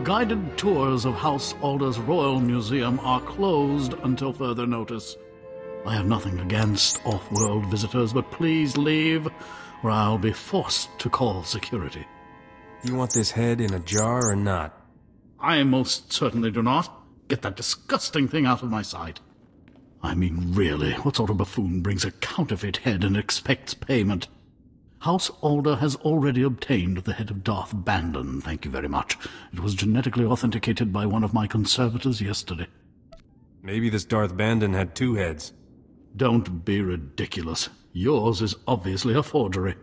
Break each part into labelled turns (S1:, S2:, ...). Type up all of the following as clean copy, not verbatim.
S1: Guided tours of House Alder's Royal Museum are closed until further notice. I have nothing against off-world visitors, but please leave, or I'll be forced to call security.
S2: You want this head in a jar or not?
S1: I most certainly do not. Get that disgusting thing out of my sight. I mean, really, what sort of buffoon brings a counterfeit head and expects payment? House Alder has already obtained the head of Darth Bandon, thank you very much. It was genetically authenticated by one of my conservators yesterday.
S2: Maybe this Darth Bandon had two heads.
S1: Don't be ridiculous. Yours is obviously a forgery.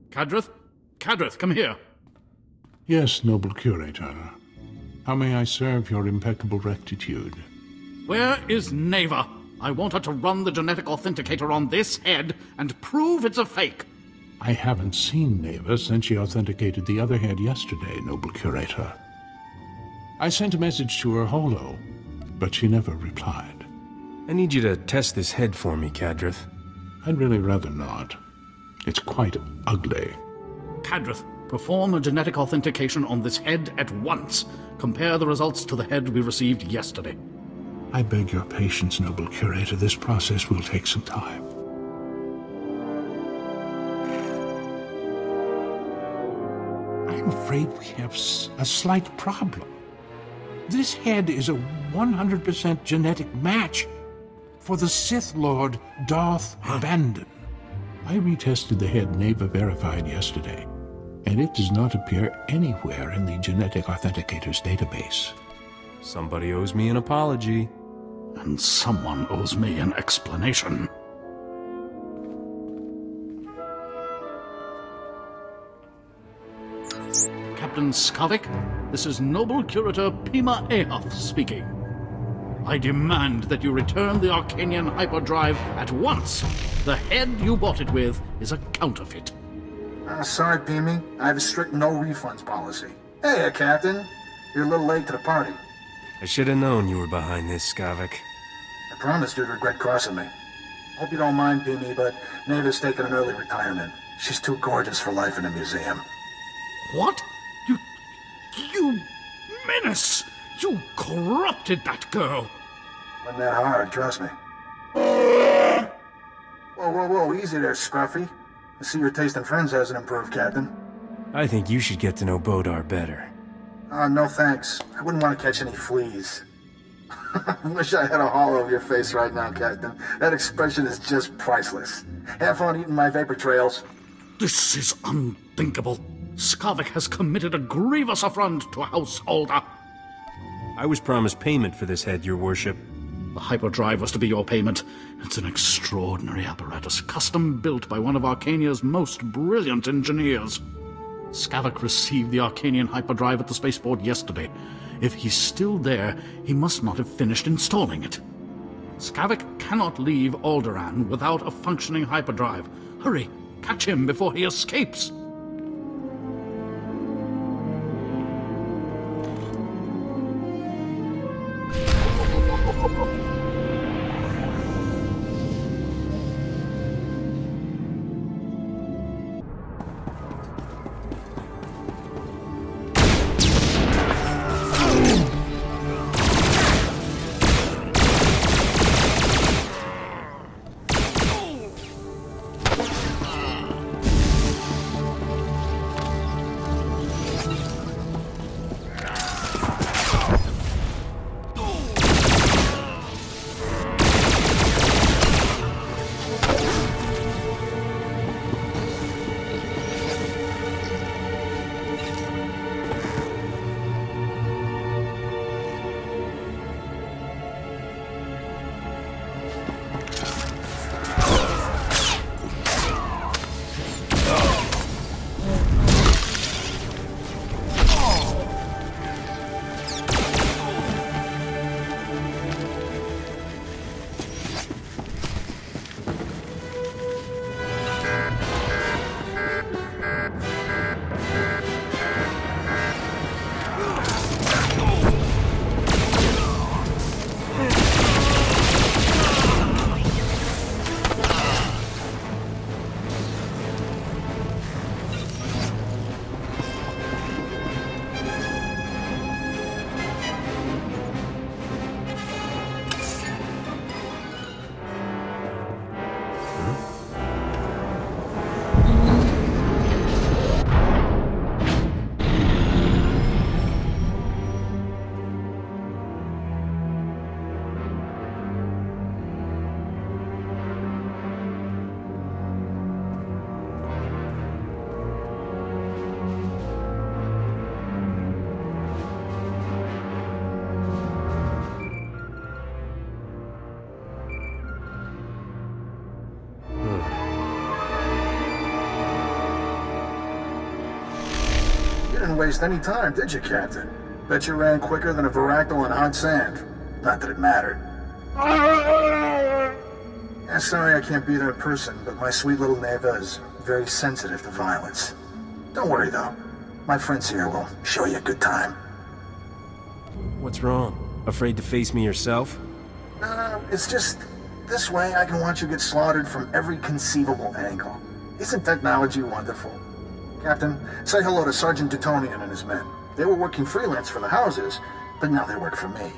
S1: Cadrith? Cadrith, come here.
S3: Yes, noble curator. How may I serve your impeccable rectitude?
S1: Where is Neva? I want her to run the genetic authenticator on this head and prove it's a fake.
S3: I haven't seen Neva since she authenticated the other head yesterday, noble curator. I sent a message to her holo, but she never replied.
S2: I need you to test this head for me, Cadrith.
S3: I'd really rather not. It's quite ugly.
S1: Cadrith, perform a genetic authentication on this head at once. Compare the results to the head we received yesterday.
S3: I beg your patience, noble curator. This process will take some time. I'm afraid we have a slight problem. This head is a 100% genetic match for the Sith Lord Darth Bandon. I retested the head Neva verified yesterday, and it does not appear anywhere in the genetic authenticator's database.
S2: Somebody owes me an apology.
S1: And someone owes me an explanation. Captain Skavik, this is Noble Curator Pima Ahoth speaking. I demand that you return the Arcanian hyperdrive at once. The head you bought it with is a counterfeit.
S4: Sorry, Pimi. I have a strict no refunds policy. Hey, Captain. You're a little late to the party.
S2: I should have known you were behind this, Skavik.
S4: I promised you'd regret crossing me. Hope you don't mind, Pimi, but Neva's taking an early retirement. She's too gorgeous for life in a museum.
S1: What? You menace! You corrupted that girl!
S4: Wasn't that hard, trust me. Whoa, whoa, whoa, easy there, Scruffy. I see your taste in friends hasn't improved, Captain.
S2: I think you should get to know Bodar better.
S4: No thanks. I wouldn't want to catch any fleas. I wish I had a hollow of your face right now, Captain. That expression is just priceless. Have fun eating my vapor trails.
S1: This is unthinkable. Skavik has committed a grievous affront to House Alder.
S2: I was promised payment for this head, your worship.
S1: The hyperdrive was to be your payment. It's an extraordinary apparatus, custom-built by one of Arcania's most brilliant engineers. Skavik received the Arcanian hyperdrive at the spaceport yesterday. If he's still there, he must not have finished installing it. Skavik cannot leave Alderaan without a functioning hyperdrive. Hurry, catch him before he escapes.
S4: waste any time, did you, Captain? Bet you ran quicker than a Varactyl on hot sand. Not that it mattered. Yeah, sorry I can't be there in person, but my sweet little Neva is very sensitive to violence. Don't worry, though. My friends here will show you a good time.
S2: What's wrong? Afraid to face me yourself?
S4: No, it's just... this way I can watch you get slaughtered from every conceivable angle. Isn't technology wonderful? Captain, say hello to Sergeant Dutonian and his men. They were working freelance for the houses, but now they work for me.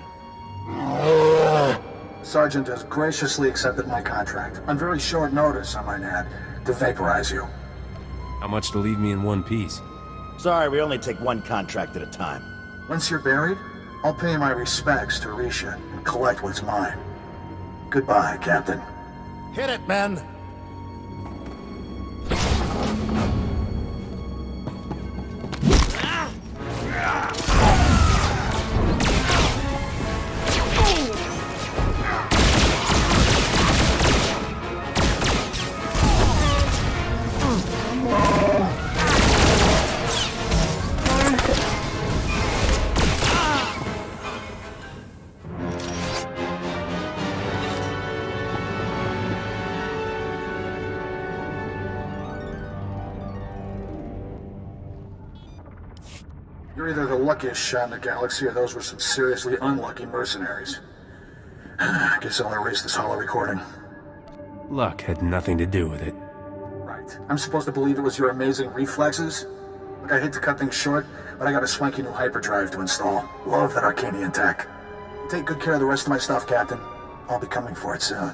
S4: Sergeant has graciously accepted my contract, on very short notice, I might add, to vaporize you.
S2: How much to leave me in one piece?
S5: Sorry, we only take one contract at a time.
S4: Once you're buried, I'll pay my respects to Risha and collect what's mine. Goodbye, Captain.
S5: Hit it, men!
S4: You're either the luckiest shot in the galaxy, or those were some seriously unlucky mercenaries. Guess I'll erase this holo recording.
S2: Luck had nothing to do with it.
S4: Right. I'm supposed to believe it was your amazing reflexes? Look, I hate to cut things short, but I got a swanky new hyperdrive to install. Love that Arcanian tech. Take good care of the rest of my stuff, Captain. I'll be coming for it soon.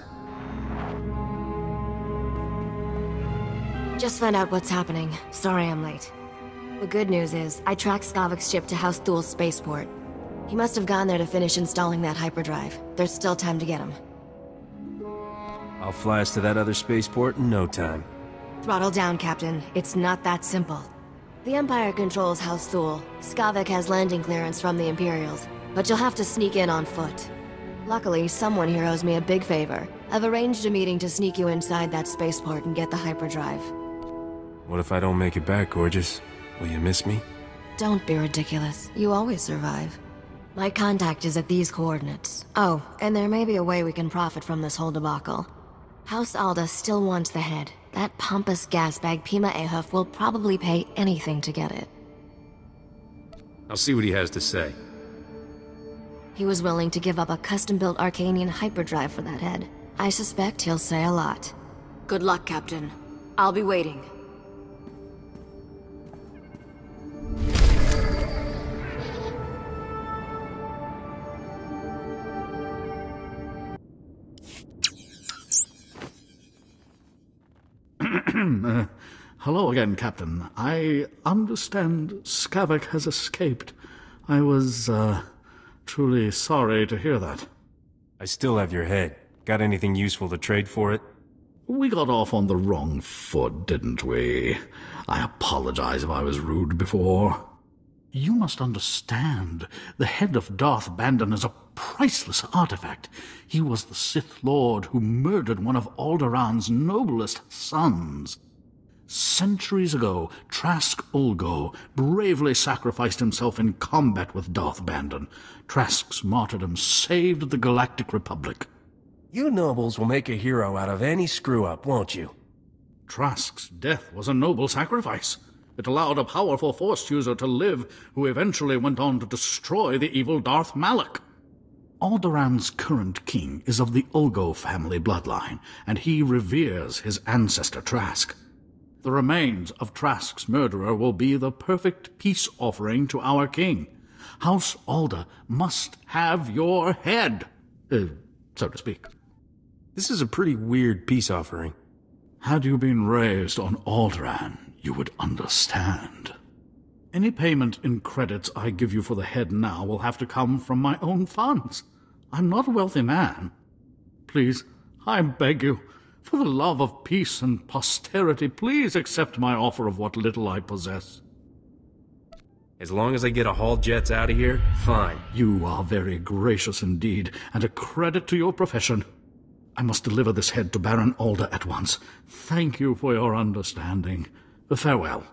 S6: Just found out what's happening. Sorry I'm late. The good news is, I tracked Skavik's ship to SWTOR spaceport. He must have gone there to finish installing that hyperdrive. There's still time to get him.
S2: I'll fly us to that other spaceport in no time.
S6: Throttle down, Captain. It's not that simple. The Empire controls SWTOR. Skavik has landing clearance from the Imperials, but you'll have to sneak in on foot. Luckily, someone here owes me a big favor. I've arranged a meeting to sneak you inside that spaceport and get the hyperdrive.
S2: What if I don't make it back, gorgeous? Will you miss me?
S6: Don't be ridiculous. You always survive. My contact is at these coordinates. Oh, and there may be a way we can profit from this whole debacle. House Alda still wants the head. That pompous gasbag Pima Ahuf will probably pay anything to get it.
S2: I'll see what he has to say.
S6: He was willing to give up a custom-built Arcanian hyperdrive for that head. I suspect he'll say a lot. Good luck, Captain. I'll be waiting.
S1: Hello again, Captain. I understand Skavik has escaped. I was, truly sorry to hear that.
S2: I still have your head. Got anything useful to trade for it?
S1: We got off on the wrong foot, didn't we? I apologize if I was rude before. You must understand, the head of Darth Bandon is a priceless artifact. He was the Sith Lord who murdered one of Alderaan's noblest sons. Centuries ago, Trask Ulgo bravely sacrificed himself in combat with Darth Bandon. Trask's martyrdom saved the Galactic Republic.
S2: You nobles will make a hero out of any screw-up, won't you?
S1: Trask's death was a noble sacrifice. It allowed a powerful Force user to live, who eventually went on to destroy the evil Darth Malak. Alderaan's current king is of the Ulgo family bloodline, and he reveres his ancestor Trask. The remains of Trask's murderer will be the perfect peace offering to our king. House Alda must have your head, so to speak.
S2: This is a pretty weird peace offering.
S1: Had you been raised on Alderaan, you would understand. Any payment in credits I give you for the head now will have to come from my own funds. I'm not a wealthy man. Please, I beg you, for the love of peace and posterity, please accept my offer of what little I possess.
S2: As long as I get a haul jets out of here, fine.
S1: You are very gracious indeed, and a credit to your profession. I must deliver this head to Baron Alda at once. Thank you for your understanding. Farewell.